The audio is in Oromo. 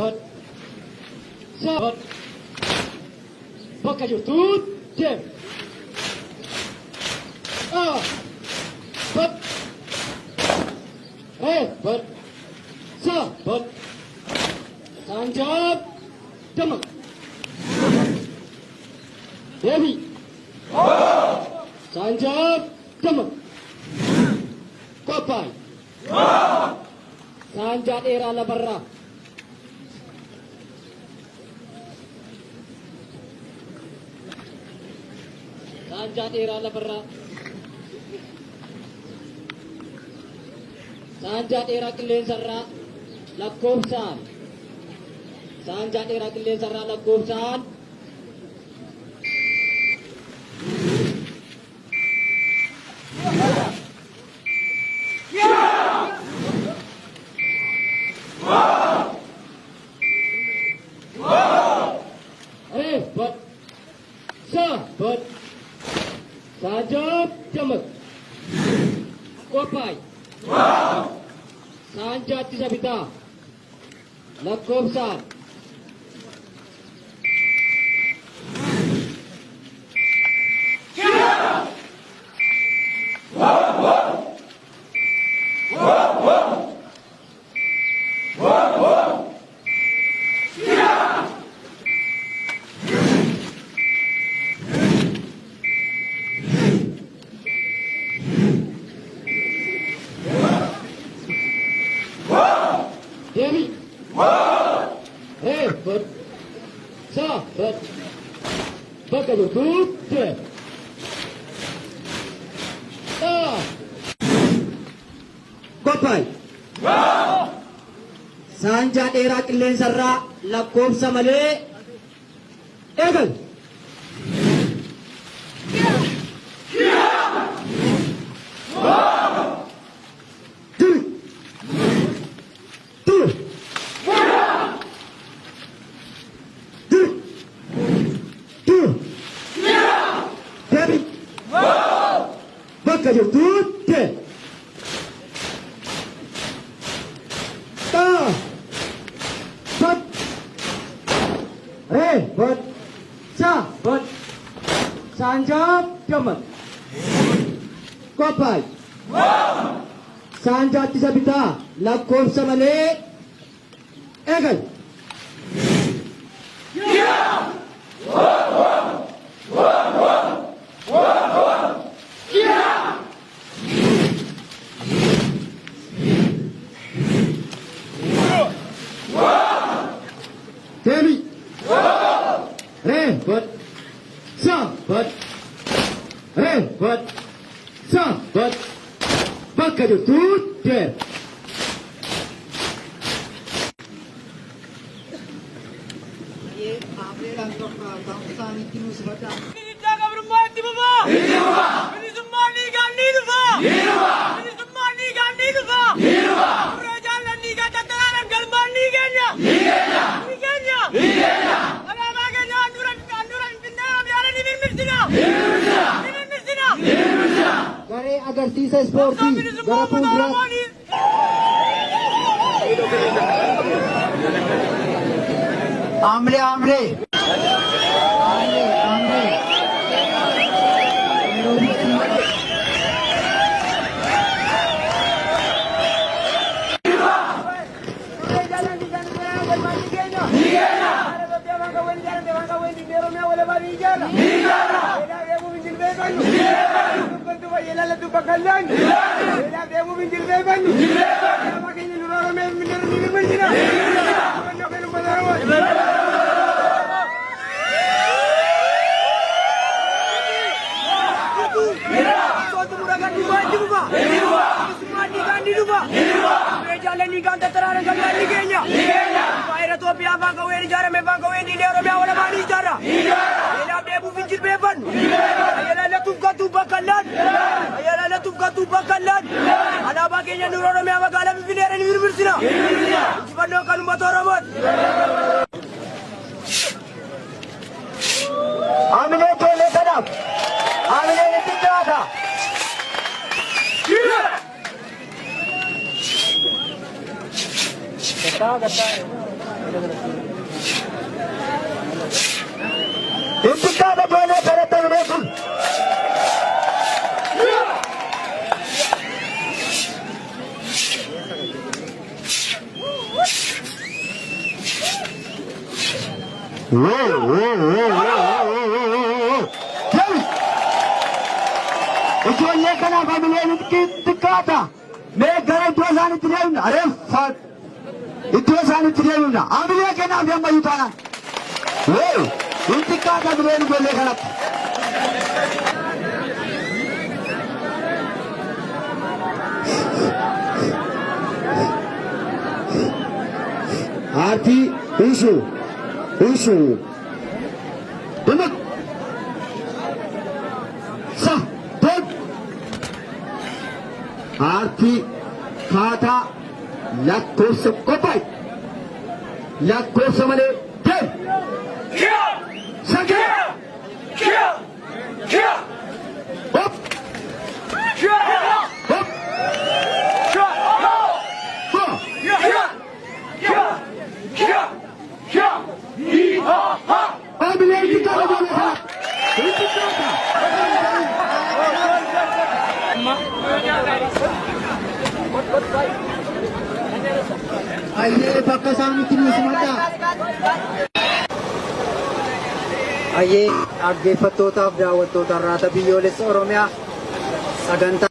bật sa bật bakka jirtuut deem bật bật sa bật sanjab damak devi sanjab damak kopai sanjat era labarra sanjat era labarra sanjat era qilleensarra lakkoofsaan sanjat era qilleensarra lakkoofsaan bật sa bật sanjab damak kopai sanjat tisabita lakkoofsaan Devi bật sa bật bakka jirtuut deem kopai saanjaa dheeraa qilleensarraa lakkoofsa malee eegal bakka jirtuut deem bật sa bật sanjab damak kopai sanjat tisabita lakkoofsa malee eegal Devi bật sa bật bật sa bật bakka jirtuut deem Garee agarsiisa ispoortii gara fuulduraatti. Amre amre. Gata, gata. ijoollee kanaaf hamileen xiqqaata. Mee gara iddoo isaaniitti deemna. Areeffat iddoo isaaniitti deemna. Hamilee kanaaf yammayyuu taanaan. Hin xiqqaata hamileen ijoollee kanatti. Aartii ishuu Demek sah dod aartii kaataa lakkoofsa qophaa'e lakkoofsa malee deem sakee hop hop hamileen xiqqaata ijoollee kanatti. Hin xiqqaata. Ayyee bakka isaanitti nu simadha. Ayyee dhaggeeffattootaaf daawwattoota irraata biyyoolessa Oromiyaa sagantaa